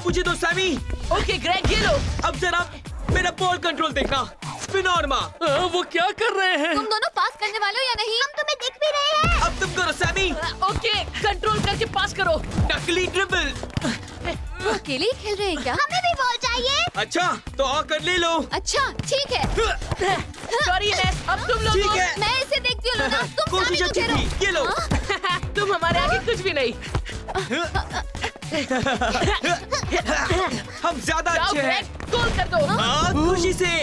मुझे दो Sami. Okay Greg, ये लो। अब जरा मेरा बॉल कंट्रोल देखना। स्पिनोरमा। वो क्या कर रहे हैं? तुम दोनों पास करने वाले हो या नहीं? हम तुम्हें देख भी रहे हैं। अब तुम करो सैमी। ओके, कंट्रोल करके पास करो। नकली ड्रिबल। वो अकेले ही खेल रहे हैं क्या? हमें भी बॉल चाहिए। अच्छा तो आकर ले लो। अच्छा ठीक है। सॉरी नेस, अब तुम लोग। ठीक है। मैं इसे देखती हूँ लूना, तुम कोशिश सामने अच्छी मुझे थी। ये लो। तुम हमारे आगे कुछ भी नहीं। हम ज्यादा जाओ अच्छे हैं। ग्रेग, गोल कर दो। खुशी से।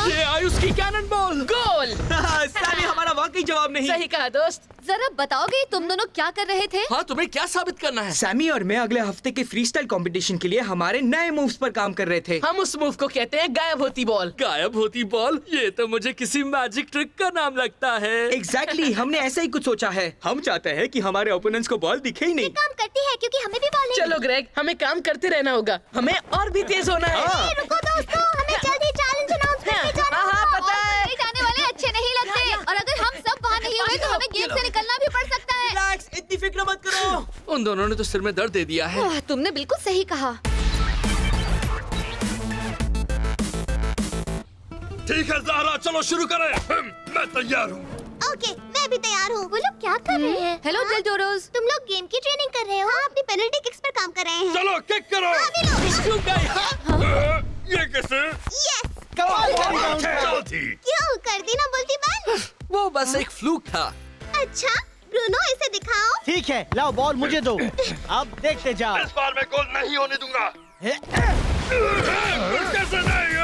ये आयुष की कैनन बॉल। गोल। सैमी हमारा वाकई जवाब नहीं। सही कहा दोस्त। जरा बताओगे तुम दोनों क्या कर रहे थे? हाँ, तुम्हें क्या साबित करना है? सैमी और मैं अगले हफ्ते के फ्रीस्टाइल कंपटीशन के लिए हमारे नए मूव्स पर काम कर रहे थे। हम उस मूव को कहते हैं गायब होती बॉल। गायब होती बॉल? ये तो मुझे किसी मैजिक ट्रिक का नाम लगता है। एग्जैक्टली हमने ऐसा ही कुछ सोचा है। हम चाहते हैं कि हमारे ओपोनेंट्स को बॉल दिखे ही नहीं। काम करती है क्योंकि हमें भी बॉल नहीं। चलो ग्रेग, हमें काम करते रहना होगा। हमें और भी तेज होना है। हाँ। रुको दोस्तों, हमें जल्दी चैलेंज अनाउंस करने जाना हाँ, होगा। पता है। और जाने वाले अच्छे नहीं लगते और अगर हम सब वहाँ नहीं हुए तो हमें गेम से निकलना भी पड़ सकता है। रिलैक्स, इतनी फिक्र मत करो। उन दोनों ने तो सिर में दर्द दे दिया है। तुमने बिल्कुल सही कहा। ठीक है ज़हरा, चलो शुरू करें। मैं तैयार हूँ। ओके, मैं भी तैयार हूँ। वो लोग क्या कर रहे हैं? हेलो डेल टोरोस, तुम लोग गेम की ट्रेनिंग कर रहे हो? हाँ, अपनी पेनल्टी किक्स पर काम कर रहे हैं। चलो किक करो। ये कैसे? यस, चलो थी। क्यों कर दी ना बोलती बंद? वो बस एक फ्लूक था। अच्छा, ब्रूनो इसे दिखाओ। ठीक है, लाओ बॉल मुझे दो। अब देखते जाओ। इस बार मैं गोल नहीं होने दूंगा। कैसे नहीं?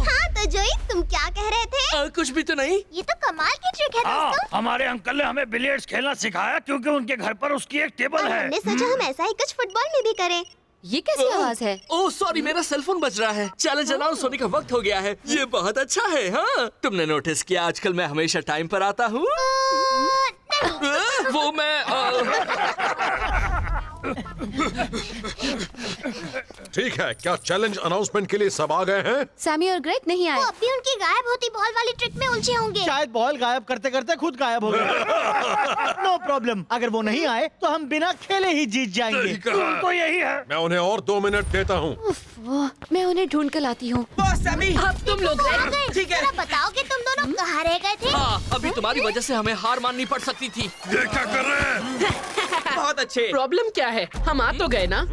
हाँ तो जोई, तुम क्या कह रहे थे? कुछ भी तो नहीं। ये तो कमाल की ट्रिक है हाँ, दोस्तों। हमारे अंकल ने हमें बिलियर्ड्स खेलना सिखाया क्योंकि उनके घर पर उसकी एक टेबल और है। हमने सोचा हम ऐसा ही कुछ फुटबॉल में भी करें। ये कैसी आवाज है? ओह सॉरी, मेरा सेलफोन बज रहा है। चैलेंज अनाउंस होने का वक्त हो गया है। ये बहुत अच्छा है। हाँ, तुमने नोटिस किया आजकल मैं हमेशा टाइम पर आता हूँ। वो मैं ठीक है, क्या चैलेंज अनाउंसमेंट के लिए सब आ गए हैं? सैमी और ग्रेग नहीं आए। वो अभी उनकी गायब होती बॉल वाली ट्रिक में उलझे होंगे। शायद बॉल गायब करते करते खुद गायब हो गए। नो प्रॉब्लम, अगर वो नहीं आए तो हम बिना खेले ही जीत जाएंगे। सही कहा। तो यही है। मैं उन्हें और 2 मिनट देता हूँ। मैं उन्हें ढूंढ कर लाती हूँ। बस सैमी। अब तुम लोग ग्रेग। ठीक है। बताओ कि तुम दोनों कहाँ रह गए थे? हाँ, अभी तुम्हारी वजह से हमें हार माननी पड़ सकती थी। ये क्या कर रहे हैं? बहुत अच्छे। प्रॉब्लम क्या है? हम आ तो गए ना।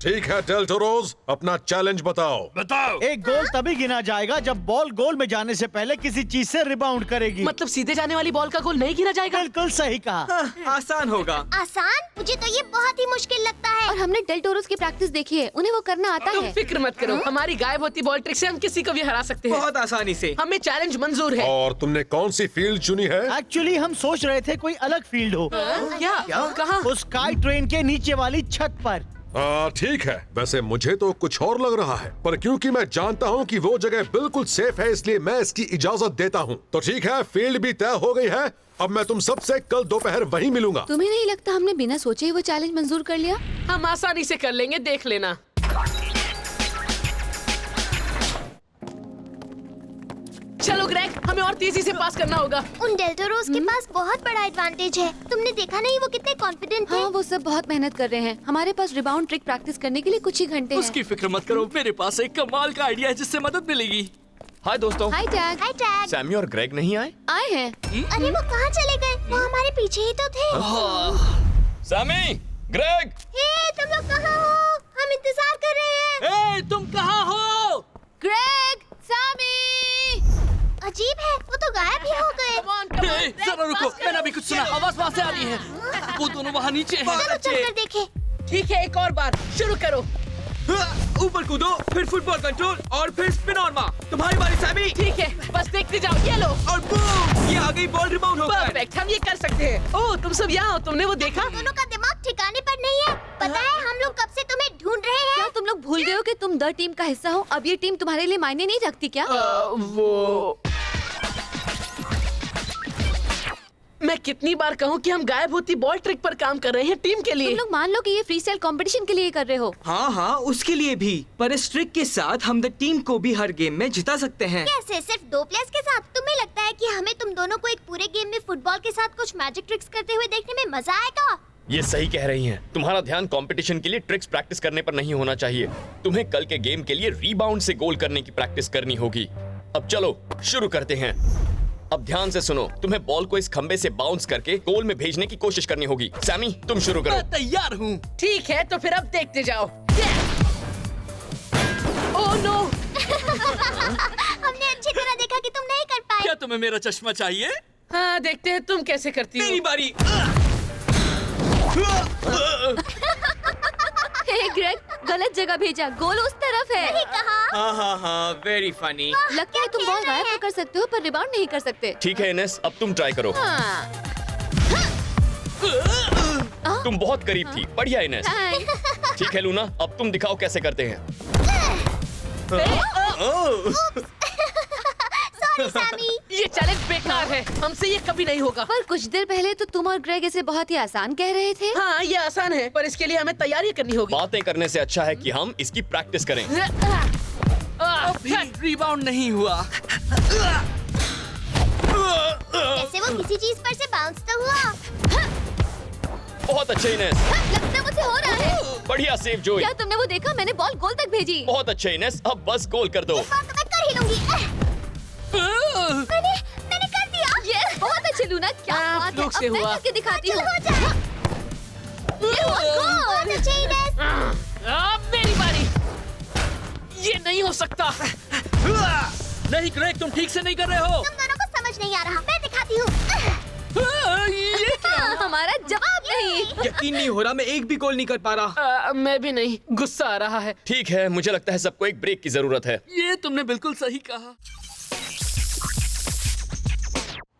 ठीक है डेल टोरोस, अपना चैलेंज बताओ। बताओ। एक गोल तभी गिना जाएगा जब बॉल गोल में जाने से पहले किसी चीज से रिबाउंड करेगी। मतलब सीधे जाने वाली बॉल का गोल नहीं गिना जाएगा? बिल्कुल सही कहा। आसान होगा। आसान? मुझे तो ये बहुत ही मुश्किल लगता है। और हमने डेल टोरोस की प्रैक्टिस देखी है, उन्हें वो करना आता तुम है। फिक्र मत करो, हमारी गायब होती बॉल ट्रिक से हम किसी को भी हरा सकते हैं। बहुत आसानी से। हमें चैलेंज मंजूर है। और तुमने कौन सी फील्ड चुनी है? एक्चुअली हम सोच रहे थे कोई अलग फील्ड हो। क्या? कहाँ? उस स्काई ट्रेन के नीचे वाली छत पर। ठीक है, वैसे मुझे तो कुछ और लग रहा है, पर क्योंकि मैं जानता हूँ कि वो जगह बिल्कुल सेफ है, इसलिए मैं इसकी इजाजत देता हूँ। तो ठीक है, फील्ड भी तय हो गई है। अब मैं तुम सबसे कल दोपहर वहीं मिलूंगा। तुम्हें नहीं लगता हमने बिना सोचे ही वो चैलेंज मंजूर कर लिया? हम आसानी से कर लेंगे, देख लेना। चलो ग्रेग, हमें और तेजी से पास करना होगा। उन डेल टोरोस के पास बहुत बड़ा एडवांटेज है। तुमने देखा नहीं वो कितने कॉन्फिडेंट थे? हाँ, वो सब बहुत मेहनत कर रहे हैं। हमारे पास रिबाउंड ट्रिक प्रैक्टिस करने के लिए कुछ ही घंटे हैं। उसकी फिक्र मत करो, मेरे पास एक कमाल का आइडिया है जिससे मदद मिलेगी। हाय दोस्तों। हाय टैग। हाय टैग। सैमी और ग्रेग नहीं आए? आए हैं। अरे वो कहाँ चले गए? वो हमारे पीछे ही तो थे। Sami, Greg. हे, तुम लोग कहाँ हो? हम इंतजार कर रहे हैं। तुम कहाँ हो? Greg, Sammy. अजीब है, वो तो गायब ही हो गए। जरा रुको, मैंने अभी कुछ सुना। आवाज वहाँ से आ रही है। वो दोनों वहाँ नीचे हैं। चलो चलकर देखें। ठीक है, एक और बार शुरू करो। ऊपर कूदो, फिर फुटबॉल कंट्रोल और फिर स्पिनोरमा। तुम्हारी बारी सैमी। ठीक है, बस देखते जाओ। ये लो। और बूम, ये आ गई बॉल रिबाउंड होकर। परफेक्ट, हम ये कर सकते हैं। ओह, तुम सब यहाँ हो, तुमने वो देखा? दोनों का दिमाग ठिकाने पर नहीं है। पता है हम लोग कब से तुम्हें ढूंढ रहे हैं। क्या तुम लोग भूल गए हो कि तुम द टीम का हिस्सा हो? अब ये टीम तुम्हारे लिए मायने नहीं रखती क्या? वो मैं कितनी बार कहूँ कि हम गायब होती बॉल ट्रिक पर काम कर रहे हैं टीम के लिए। तुम लोग मान लो कि ये फ्री स्टाइल कंपटीशन के लिए कर रहे हो। हाँ हाँ, उसके लिए भी। पर इस ट्रिक के साथ हम द टीम को भी हर गेम में जिता सकते हैं। कैसे? सिर्फ 2 प्लेयर्स के साथ? तुम्हें लगता है कि हमें तुम दोनों को एक पूरे गेम में फुटबॉल के साथ कुछ मैजिक ट्रिक्स करते हुए देखने में मजा आएगा? ये सही कह रही हैं। तुम्हारा ध्यान कंपटीशन के लिए ट्रिक्स प्रैक्टिस करने पर नहीं होना चाहिए। तुम्हें कल के गेम के लिए रीबाउंड से गोल करने की प्रैक्टिस करनी होगी। अब चलो शुरू करते हैं। अब ध्यान से सुनो, तुम्हें बॉल को इस खंबे से बाउंस करके गोल में भेजने की कोशिश करनी होगी। सैमी, तुम शुरू करो। मैं तैयार हूँ। ठीक है, तो फिर अब देखते जाओ। Oh no! हमने अच्छी तरह देखा कि तुम नहीं कर पाए। क्या तुम्हें मेरा चश्मा चाहिए? हाँ, देखते हैं तुम कैसे करती हो। मेरी बारी। हे ग्रेग, गलत जगह भेजा। गोल उस तरफ है। नहीं कहा। हाँ, वेरी फनी। लगता है तुम बॉल गायब तो कर सकते हो पर रिबाउंड नहीं कर सकते। ठीक है इनेस, अब तुम ट्राई करो। हाँ। तुम बहुत करीब थी। बढ़िया इनेस। हाय। ठीक है लूना, अब तुम दिखाओ कैसे करते हैं। Sorry Sami. ये चैलेंज बेकार है, हमसे ये कभी नहीं होगा। पर कुछ देर पहले तो तुम और ग्रेग इसे बहुत ही आसान कह रहे थे। हाँ, ये आसान है, पर इसके लिए हमें तैयारी करनी होगी। बातें करने से अच्छा है कि हम इसकी प्रैक्टिस करें। अभी रिबाउंड नहीं हुआ। कैसे वो किसी चीज पर से बाउंस तो हुआ। बहुत अच्छे इनेस। लगता है मुझसे हो रहा है। बढ़िया सेव जोई। क्या तुमने वो देखा? मैंने बॉल गोल तक भेजी। बहुत अच्छे इनेस, अब बस गोल कर दो। इस बार तो मैं कर ही लूंगी। मैंने कर दिया। ये बहुत अच्छे लूना, क्या हाँ, बात है। फ्लूक से अब मैं हुआ। करके दिखाती हूँ। ये हुआ गोल। अच्छे इनेस। अब मेरी बारी। ये नहीं हो सकता। नहीं ग्रेग, तुम ठीक से नहीं कर रहे हो। तुम दोनों को समझ नहीं आ रहा। मैं दिखाती हूँ। ये क्या? हमारा जवाब नहीं। यकीन नहीं हो रहा, मैं एक भी गोल नहीं कर पा रहा। मैं भी नहीं, गुस्सा आ रहा है। ठीक है, मुझे लगता है सबको एक ब्रेक की जरूरत है। ये तुमने बिल्कुल सही कहा।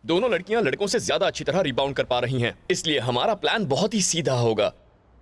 दोनों लड़कियां लड़कों से ज्यादा अच्छी तरह रिबाउंड कर पा रही हैं, इसलिए हमारा प्लान बहुत ही सीधा होगा।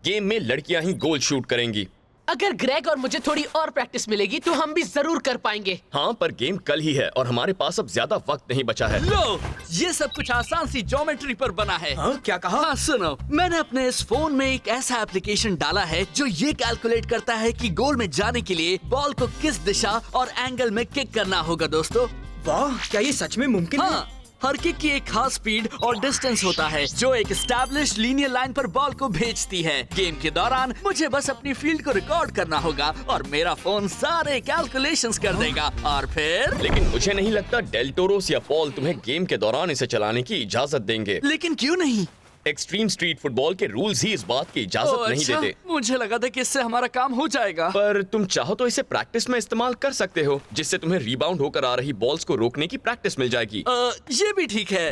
गेम में लड़कियां ही गोल शूट करेंगी। अगर ग्रेग और मुझे थोड़ी और प्रैक्टिस मिलेगी तो हम भी जरूर कर पाएंगे। हाँ, पर गेम कल ही है और हमारे पास अब ज्यादा वक्त नहीं बचा है। लो, ये सब कुछ आसान सी ज्योमेट्री पर बना है। हाँ, क्या कहा? हाँ सुनो, मैंने अपने इस फोन में एक ऐसा एप्लीकेशन डाला है जो ये कैलकुलेट करता है कि गोल में जाने के लिए बॉल को किस दिशा और एंगल में किक करना होगा। दोस्तों, वाह, क्या ये सच में मुमकिन है? हाँ, हर किक की एक खास स्पीड और डिस्टेंस होता है जो एक एस्टैब्लिश्ड लीनियर लाइन पर बॉल को भेजती है। गेम के दौरान मुझे बस अपनी फील्ड को रिकॉर्ड करना होगा और मेरा फोन सारे कैलकुलेशंस कर देगा और फिर। लेकिन मुझे नहीं लगता डेल टोरोस या पॉल तुम्हें गेम के दौरान इसे चलाने की इजाजत देंगे। लेकिन क्यों नहीं? एक्सट्रीम स्ट्रीट फुटबॉल के रूल्स ही इस बात की इजाजत नहीं अच्छा, देते। मुझे लगा था कि इससे हमारा काम हो जाएगा। पर तुम चाहो तो इसे प्रैक्टिस में इस्तेमाल कर सकते हो, जिससे तुम्हें रिबाउंड होकर आ रही बॉल्स को रोकने की प्रैक्टिस मिल जाएगी। ये भी ठीक है।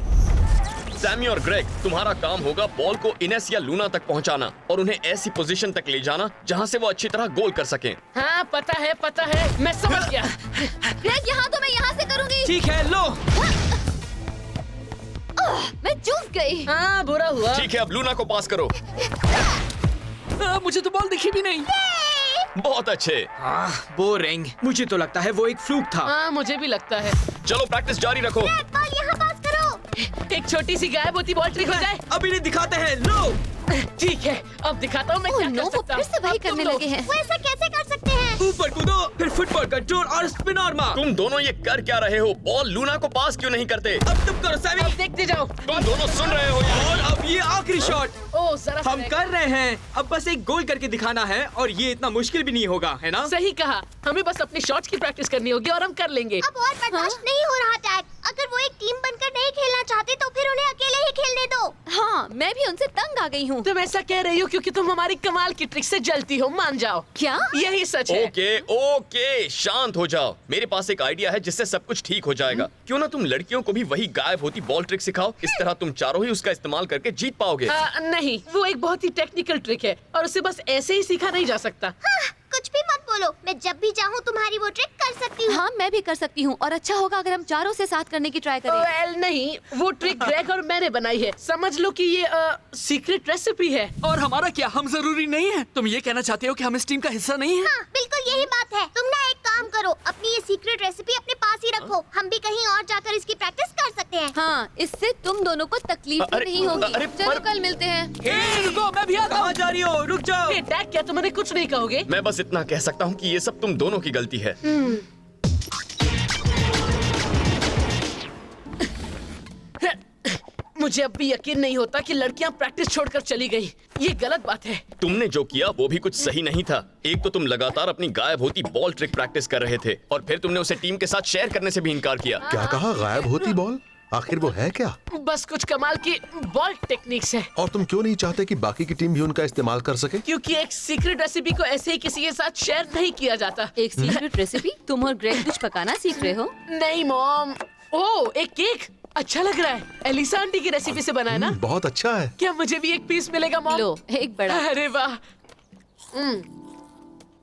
सैमी और ग्रेग, तुम्हारा काम होगा बॉल को इनेस या लूना तक पहुंचाना और उन्हें ऐसी पोजीशन तक ले जाना जहां से वो अच्छी तरह गोल कर सकें। हाँ, पता है, मैं समझ गया। ग्रेग, यहाँ तो मैं यहाँ से करूँगी। ठीक है, लो। मैं चूक गई। हाँ, बुरा हुआ। ठीक है, अब लूना को पास करो। मुझे तो बॉल दिखी भी नहीं। बहुत अच्छे। बोरिंग। मुझे तो लगता है वो एक फ्लूक था। हाँ, मुझे भी लगता है। चलो प्रैक्टिस जारी रखो। बॉल यहाँ पास करो। एक छोटी सी गायब होती बॉल ट्रिक हो जाए। अब इन्हें दिखाते हैं, लो। ठीक है, अब दिखाता हूँ मैं क्या कर वो सकता फिर हूँ। से वही अब तुम करने लोग। लगे हैं। वो ऐसा कैसे कर सकते हैं? ऊपर कूदो, फिर फुटबॉल कंट्रोल और स्पिन और मार। तुम दोनों ये कर क्या रहे हो? बॉल लूना को पास क्यों नहीं करते? अब तुम करो सैमी। अब देखते जाओ। तुम दोनों सुन रहे हो या? और अब ये आखिरी शॉट ओ, जरा सा हम रह कर रहे हैं। अब बस एक गोल करके दिखाना है और ये इतना मुश्किल भी नहीं होगा, है ना? सही कहा, हमें बस अपने शॉट्स की प्रैक्टिस करनी होगी और हम कर लेंगे। अब और बर्दाश्त नहीं हो रहा टैग। अगर वो एक टीम बनकर नहीं खेलना चाहते तो फिर उन्हें अकेले ही खेलने दो। हाँ, मैं भी उनसे तंग आ गई हूँ। तुम ऐसा कह रही हो क्योंकि तुम हमारी कमाल की ट्रिक से जलती हो, मान जाओ। क्या? यही सच है। ओके, शांत हो जाओ। मेरे पास एक आइडिया है जिससे सब कुछ ठीक हो जाएगा। क्यों ना तुम लड़कियों को भी वही गायब होती बॉल ट्रिक सिखाओ। इस तरह तुम चारों ही उसका इस्तेमाल करके जीत पाओगे। नहीं, वो एक बहुत ही टेक्निकल ट्रिक है और उसे बस ऐसे ही सीखा नहीं जा सकता। हाँ, कुछ भी मत बोलो। मैं जब भी चाहूँ तुम्हारी वो ट्रिक कर सकती हूँ। हाँ, मैं भी कर सकती हूँ और अच्छा होगा अगर हम चारों से साथ करने की ट्राई करें। वेल नहीं, वो ट्रिक ग्रेग और मैंने बनाई है। समझ लो कि ये सीक्रेट रेसिपी है। और हमारा क्या, हम जरूरी नहीं है? तुम ये कहना चाहते हो कि हम इस टीम का हिस्सा नहीं है? हाँ, बिल्कुल यही बात है। तुम ना एक काम करो, अपनी ये सीक्रेट रेसिपी अपने पास ही रखो। हम भी कहीं और जाकर इसकी प्रैक्टिस कर सकते हैं। हाँ, इससे तुम दोनों को तकलीफ अरे, नहीं होगी। अरे, चलो पर- कल मिलते हैं। रुको, मैं भी आता हूँ। कहाँ जा रही हो? रुक जाओ। ये टैग, क्या तुम उन्हें कुछ नहीं कहोगे? मैं बस इतना कह सकता हूँ कि ये सब तुम दोनों की गलती है। मुझे अब भी यकीन नहीं होता कि लड़कियां प्रैक्टिस छोड़कर चली गई। ये गलत बात है। तुमने जो किया वो भी कुछ सही नहीं था। एक तो तुम लगातार अपनी गायब होती बॉल ट्रिक प्रैक्टिस कर रहे थे और फिर तुमने उसे टीम के साथ शेयर करने से भी इनकार किया। क्या कहा? गायब होती बॉल? आखिर वो है क्या? बस कुछ कमाल की बॉल टेक्निक्स है। और तुम क्यों नहीं चाहते कि बाकी की टीम भी उनका इस्तेमाल कर सके? क्योंकि एक सीक्रेट रेसिपी को ऐसे ही किसी के साथ शेयर नहीं किया जाता। एक सीक्रेट रेसिपी? तुम और ग्रेग कुछ पकाना सीख रहे हो? नहीं मॉम। ओह, एक केक अच्छा लग रहा है। एलिसा आंटी की रेसिपी से बना है ना? बहुत अच्छा है। क्या मुझे भी एक पीस मिलेगा मॉम? लो, एक बड़ा। अरे वाह।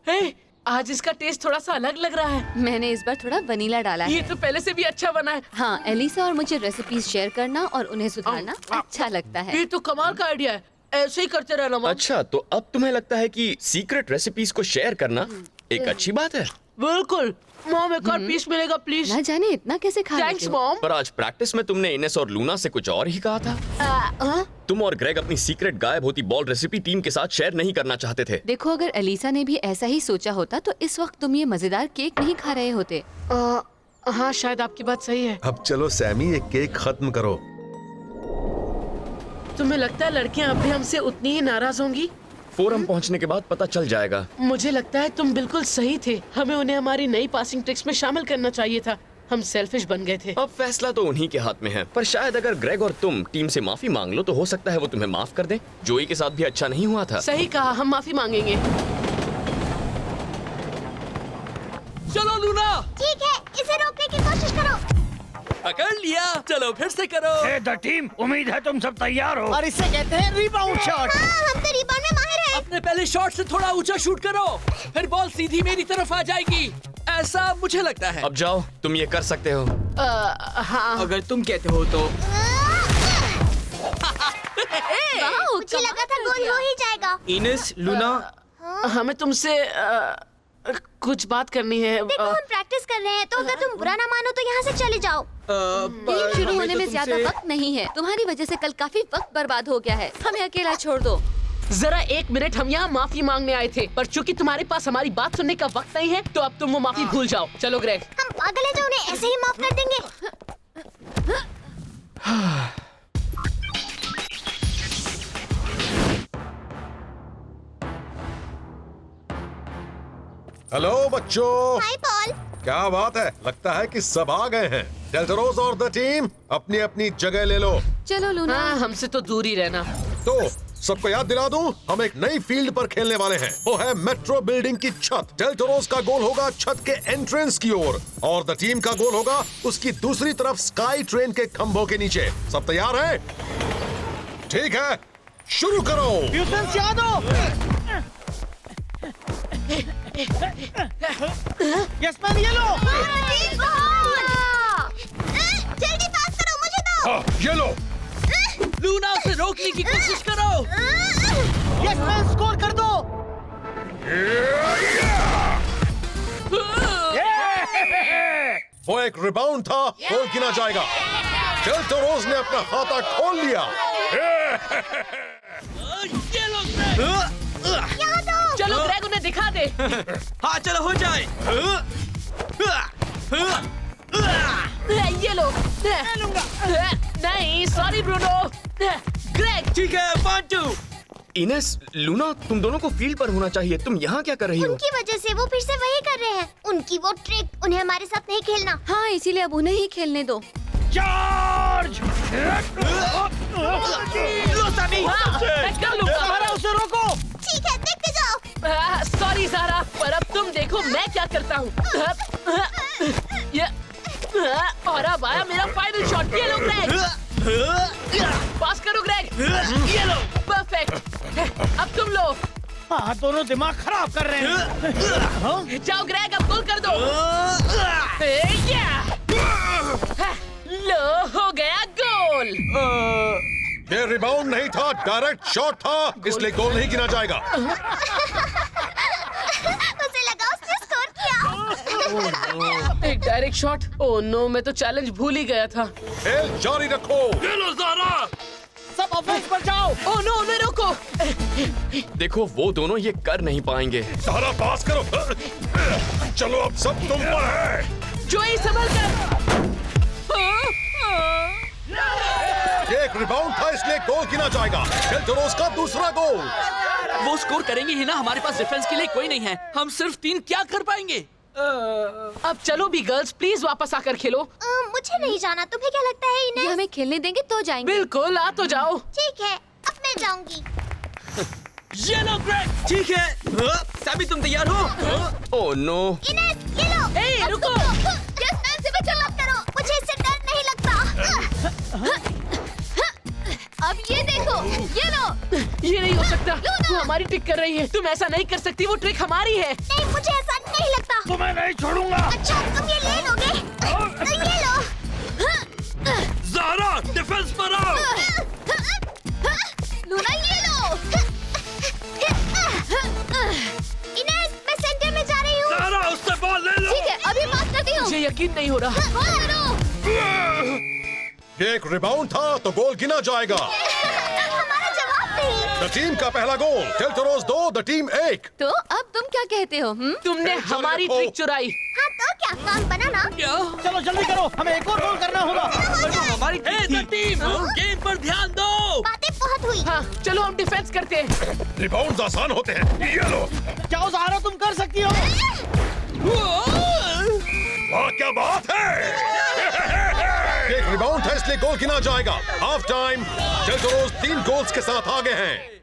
हे, आज इसका टेस्ट थोड़ा सा अलग लग रहा है। मैंने इस बार थोड़ा वनीला डाला ये है। तो पहले से भी अच्छा बना है। हाँ, एलिसा और मुझे रेसिपीज शेयर करना और उन्हें सुधारना अच्छा लगता है। ये तो कमाल का आइडिया है। ऐसे ही करते रहना मॉम। अच्छा, तो अब तुम्हें लगता है कि सीक्रेट रेसिपीज को शेयर करना एक अच्छी बात है? बिल्कुल मॉम, एक और पीस मिलेगा प्लीज। ना जाने इतना कैसे खा थैंक्स लेते हो। मॉम। पर आज प्रैक्टिस में तुमने इनेस और लूना से कुछ और ही कहा था। तुम और ग्रेग अपनी सीक्रेट गायब होती बॉल रेसिपी टीम के साथ शेयर नहीं करना चाहते थे। देखो, अगर एलिसा ने भी ऐसा ही सोचा होता तो इस वक्त तुम ये मजेदार केक नहीं खा रहे होते। हाँ, शायद आपकी बात सही है। अब चलो सैमी, एक केक खत्म करो। तुम्हें लगता है लड़कियां अब भी हमसे उतनी ही नाराज होंगी? फोरम पहुंचने के बाद पता चल जाएगा। मुझे लगता है तुम बिल्कुल सही थे। हमें उन्हें हमारी नई पासिंग ट्रिक्स में शामिल करना चाहिए था। हम सेल्फिश बन गए थे। अब फैसला तो उन्हीं के हाथ में है। पर शायद अगर ग्रेग और तुम टीम से माफी मांग लो तो हो सकता है वो तुम्हें माफ कर दें। जोई के साथ भी अच्छा नहीं हुआ था। सही कहा, हम माफी मांगेंगे। चलो लूना, ठीक है, इसे रोकने की कोशिश करो। पकड़ लिया। चलो फिर से करो। ए द टीम, उम्मीद है तुम सब तैयार हो। और इसे कहते हैं रिबाउंड शॉट। हाँ, हम तो रिबाउंड में माहिर हैं। अपने पहले शॉट से थोड़ा ऊंचा शूट करो, फिर बॉल सीधी मेरी तरफ आ जाएगी। ऐसा मुझे लगता है। अब जाओ, तुम ये कर सकते हो। हाँ, अगर तुम कहते हो तो। मुझे लगा था गोल हो ही जाएगा। इनेस, लूना, हमें तुमसे कुछ बात करनी है। देखो, हम प्रैक्टिस कर रहे हैं, तो अगर तुम बुरा ना मानो तो यहाँ से चले जाओ। गेम शुरू होने में ज्यादा वक्त नहीं है। तुम्हारी वजह से कल काफी वक्त बर्बाद हो गया है। हमें अकेला छोड़ दो। जरा एक मिनट, हम यहाँ माफी मांगने आए थे, पर चूंकि तुम्हारे पास हमारी बात सुनने का वक्त नहीं है तो अब तुम वो माफी भूल जाओ। चलो ग्रेग। हम पागल हैं जो उन्हें ऐसे ही माफ कर देंगे। हेलो बच्चों। हाय पॉल। क्या बात है, लगता है कि सब आ गए हैं। डेल्टरोज और द टीम अपनी अपनी जगह ले लो। चलो लूना। हाँ, हमसे तो दूर ही रहना। तो सबको याद दिला दूं, हम एक नई फील्ड पर खेलने वाले हैं। वो है मेट्रो बिल्डिंग की छत। डेल्टरोज का गोल होगा छत के एंट्रेंस की ओर और द टीम का गोल होगा उसकी दूसरी तरफ स्काई ट्रेन के खंभों के नीचे। सब तैयार हैं? ठीक है, शुरू करो। ह्यूस्टन, याद हो। यस मैन, ये लो। जल्दी पास करो, मुझे दो। हाँ, ये लो। लूना, उसे रोकने की कोशिश करो। यस मैन, स्कोर कर दो। वो एक रिबाउंड था, गोल गिना जाएगा। डेल्टरोज ने अपना खाता खोल लिया। चलो ग्रेग, उन्हें दिखा दे। हाँ चलो, हो जाए। ये लो। नहीं, सॉरी ब्रूनो। ग्रेग। ठीक है, 1-2। इनेस, लूना, तुम दोनों को फील्ड पर होना चाहिए। तुम यहाँ क्या कर रही हो? उनकी वजह से वो फिर से वही कर रहे हैं। उनकी वो ट्रिक, उन्हें हमारे साथ नहीं खेलना। हाँ, इसीलिए अब उन्हें ही खेलने दो। चार्ज! लो सभी। मैं कर लूंगा। अरे उसे रोको। ठीक है, देखते जाओ। सॉरी ज़ारा, पर अब तुम देखो मैं क्या करता हूँ। और अब आया मेरा फाइनल शॉट। ये लो ग्रेग। पास करो ग्रेग। ये लो, परफेक्ट। अब तुम लो। हाँ, दोनों दिमाग खराब कर रहे हैं। जाओ ग्रेग, अब गोल कर दो। लो, हो गया गोल। ये रिबाउंड नहीं था, डायरेक्ट शॉट था, इसलिए गोल नहीं गिना जाएगा। उसे लगा उसने स्कोर किया। एक डायरेक्ट शॉट। ओह नो, मैं तो चैलेंज भूल ही गया था। खेल जारी रखो। सब ऑफेंस पर जाओ। ओह नो, उन्हें रोको। देखो, वो दोनों ये कर नहीं पाएंगे। सारा पास करो। चलो, अब सब तुम पर है। जोई, संभल कर। ये एक रिबाउंड था इसलिए गोल गिना जाएगा। डेल्टोरोस का दूसरा गोल। वो स्कोर करेंगे ही ना, हमारे पास डिफेंस के लिए कोई नहीं है। हम सिर्फ 3 क्या कर पाएंगे? अब चलो भी गर्ल्स, प्लीज वापस आकर खेलो। मुझे नहीं जाना, तुम्हें क्या लगता है इन्हें? ये हमें खेलने देंगे तो जाएंगे। बिल्कुल, आ तो जाओ। ठीक है, अब मैं जाऊंगी। ये लो ग्रेग। ठीक है। सैमी तुम तैयार हो? Oh no. इनेस, ये लो। ए, रुको। यस मैम से बचा मत करो, मुझे इससे डर नहीं लगता। अब ये देखो, ये लो। ये नहीं हो सकता, वो हमारी ट्रिक कर रही है। तुम ऐसा नहीं कर सकती, वो ट्रिक हमारी है। नहीं, मुझे ऐसा नहीं लगता। तुम्हें नहीं छोड़ूंगा। अच्छा, तुम ये ले लोगे? ये लो। ज़ारा, डिफेंस पर आओ। लूना, ये लो। इनेस, मैं सेंटर में जा रही हूँ। ज़ारा, उससे बॉल ले लो। ठीक है, अभी पास करती हूँ। मुझे यकीन नहीं हो रहा। बॉल करो। ये एक रिबाउंड था तो गोल गिना जाएगा। हमारा जवाब नहीं। द टीम का पहला गोल। डेल्टोरोस 2, द टीम 1। तो अब तुम क्या कहते हो? तुमने हमारी रखो। ट्रिक चुराई। हाँ तो क्या, काम बना ना? चलो जल्दी करो, हमें एक और गोल करना होगा। हमारी टीम, गेम पर ध्यान दो। बातें बहुत हुई। हाँ, चलो हम डिफेंस करते हैं। रिबाउंड आसान होते हैं। ये लो। जाओ ज़ारा, तुम कर सकती हो। वाह, क्या बात है। एक रिबाउंड था इसलिए गोल गिना जाएगा। Half time. डेल्टोरोस 3 गोल्स के साथ आगे हैं।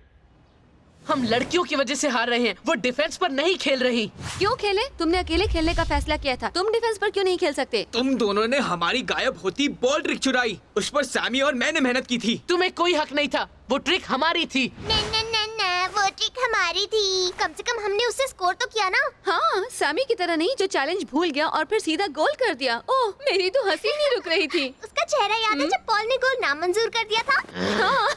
हम लड़कियों की वजह से हार रहे हैं, वो डिफेंस पर नहीं खेल रही। क्यों खेले? तुमने अकेले खेलने का फैसला किया था। तुम डिफेंस पर क्यों नहीं खेल सकते? तुम दोनों ने हमारी गायब होती बॉल ट्रिक चुराई। उस पर सैमी और मैंने मेहनत की थी। तुम्हें कोई हक नहीं था, वो ट्रिक हमारी थी। वो ट्रिक हमारी थी। कम से कम हमने उससे स्कोर तो किया ना। हाँ, सामी की तरह नहीं जो चैलेंज भूल गया और फिर सीधा गोल कर दिया। ओह, मेरी तो हंसी नहीं रुक रही थी। उसका चेहरा याद है जब पॉल ने गोल नामंजूर कर दिया था? हाँ।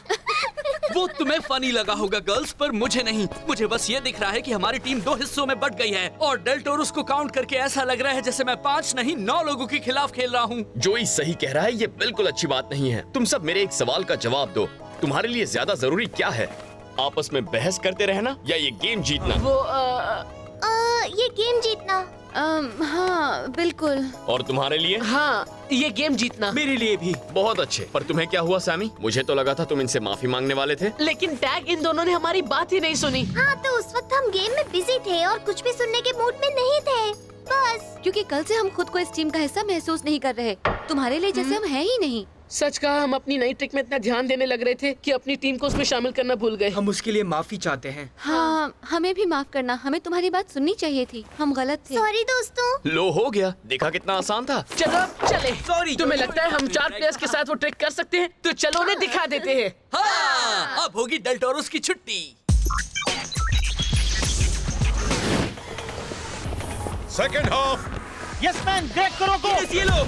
वो तुम्हें फनी लगा होगा गर्ल्स, पर मुझे नहीं। मुझे बस ये दिख रहा है कि हमारी टीम 2 हिस्सों में बट गई है और डेल्टोरोस को काउंट करके ऐसा लग रहा है जैसे मैं 5 नहीं 9 लोगों के खिलाफ खेल रहा हूँ। जोई सही कह रहा है, ये बिल्कुल अच्छी बात नहीं है। तुम सब मेरे एक सवाल का जवाब दो। तुम्हारे लिए ज्यादा जरूरी क्या है? आपस में बहस करते रहना या ये गेम जीतना? वो ये गेम जीतना। हाँ, बिल्कुल। और तुम्हारे लिए? हाँ, ये गेम जीतना। मेरे लिए भी। बहुत अच्छे। पर तुम्हें क्या हुआ सैमी? मुझे तो लगा था तुम इनसे माफी मांगने वाले थे। लेकिन टैग, इन दोनों ने हमारी बात ही नहीं सुनी। हाँ, तो उस वक्त हम गेम में बिजी थे और कुछ भी सुनने के मूड में नहीं थे, बस। क्योंकि कल से हम खुद को इस टीम का हिस्सा महसूस नहीं कर रहे। तुम्हारे लिए जैसे हम हैं ही नहीं। सच कहा, हम अपनी नई ट्रिक में इतना ध्यान देने लग रहे थे कि अपनी टीम को उसमें शामिल करना भूल गए। हम उसके लिए माफी चाहते हैं। हाँ, हमें भी माफ करना। हमें तुम्हारी बात सुननी चाहिए थी। हम गलत थे। सॉरी दोस्तों। लो, हो गया। देखा कितना आसान था। चलो अब चले। Sorry, तुम्हें लगता है हम 4 प्लेयर्स के साथ वो ट्रिक कर सकते हैं? तो चलो उन्हें दिखा देते हैं। हाँ, अब होगी डेल्टोरोस की छुट्टी। Second half. Yes man, Greg करो को। इनेस, ये लो।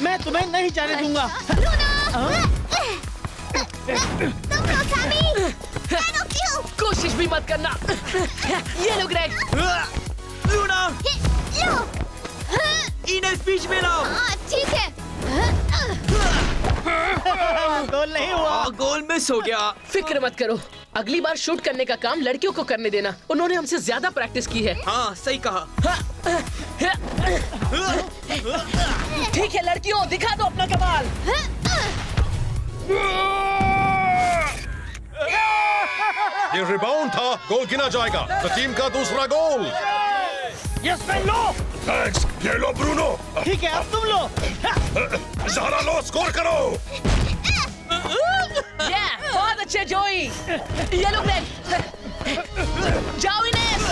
मैं तुम्हें नहीं जाने दूंगा। तुम लो सैमी। क्यों? कोशिश भी मत करना। ये लो ग्रेग। लूना, लो। इनेस बीच में लाओ। ठीक है। गोल नहीं हुआ। गोल मिस हो गया। फिक्र मत करो, अगली बार शूट करने का काम लड़कियों को करने देना। उन्होंने हमसे ज्यादा प्रैक्टिस की है। हाँ, सही कहा। ठीक है लड़कियों, दिखा दो अपना कमाल। ये रिबाउंड था, गोल गिना जाएगा। द टीम का दूसरा गोल। यस मैन, लो। थैंक्स। ये लो ब्रूनो। ठीक है, अब तुम लो। ज़ारा लो, स्कोर करो। बहुत अच्छे जोई। ये लो ग्रेग। जाओ इनेस।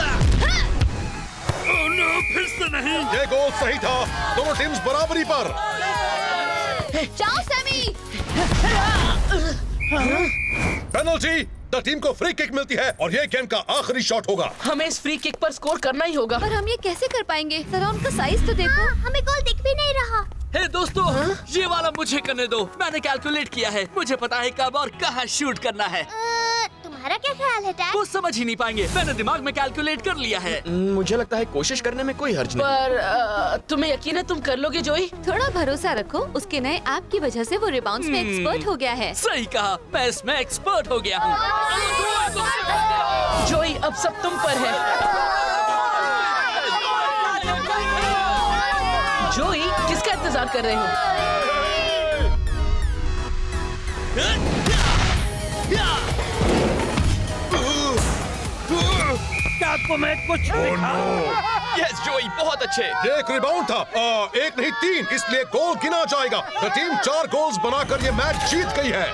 फिर से नहीं। ये गोल सही था। दोनों टीम्स बराबरी पर। जाओ सैमी। पेनल्टी। द टीम को फ्री किक मिलती है और ये गेम का आखिरी शॉट होगा। हमें इस फ्री किक पर स्कोर करना ही होगा। पर हम ये कैसे कर पाएंगे? जरा उनका साइज तो देखो। हमें गोल दिख भी नहीं रहा। हे दोस्तों, ये वाला मुझे करने दो। मैंने कैलकुलेट किया है, मुझे पता है कब और कहाँ शूट करना है। तुम्हारा क्या ख्याल है टैग? वो समझ ही नहीं पाएंगे। मैंने दिमाग में कैलकुलेट कर लिया है। मुझे लगता है कोशिश करने में कोई हर्ज नहीं। पर तुम्हें यकीन है तुम कर लोगे जोई? थोड़ा भरोसा रखो। उसके नए ऐप की वजह से वो रिबाउंड्स में एक्सपर्ट हो गया है। सही कहा, मैं इसमें एक्सपर्ट हो गया हूँ। जोई, अब सब तुम पर है। जोई, किसका इंतजार कर रहे हो? क्या तुम्हें कुछ दिखा? यस जोई, बहुत अच्छे। एक रिबाउंड था, एक नहीं 3, इसलिए गोल गिना जाएगा। द टीम 4 गोल्स बनाकर ये मैच जीत गई है।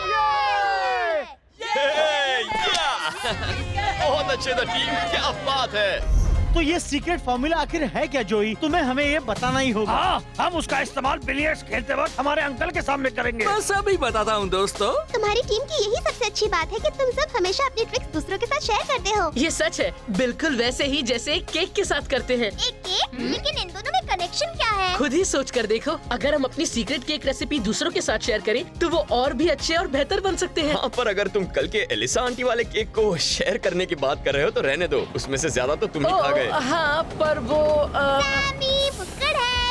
बहुत अच्छे द टीम, क्या बात है। तो ये सीक्रेट फॉर्मूला आखिर है क्या जोई? तुम्हें हमें ये बताना ही होगा। हाँ, हम उसका इस्तेमाल बिलियर्ड्स खेलते वक्त हमारे अंकल के सामने करेंगे। बस अभी बताता हूँ दोस्तों। तुम्हारी टीम की यही सबसे अच्छी बात है कि तुम सब हमेशा अपनी ट्रिक्स दूसरों के साथ शेयर करते हो। ये सच है, बिल्कुल वैसे ही जैसे केक के साथ करते हैं। एक केक, लेकिन इन दोनों में कनेक्शन क्या है? खुद ही सोच कर देखो, अगर हम अपनी सीक्रेट केक रेसिपी दूसरों के साथ शेयर करें तो वो और भी अच्छे और बेहतर बन सकते हैं। हाँ, पर अगर तुम कल के एलिसा आंटी वाले केक को शेयर करने की बात कर रहे हो तो रहने दो, उसमें से ज्यादा तो तुम ही खा गए। हाँ, पर वो सैमी, बुक्कड़ है।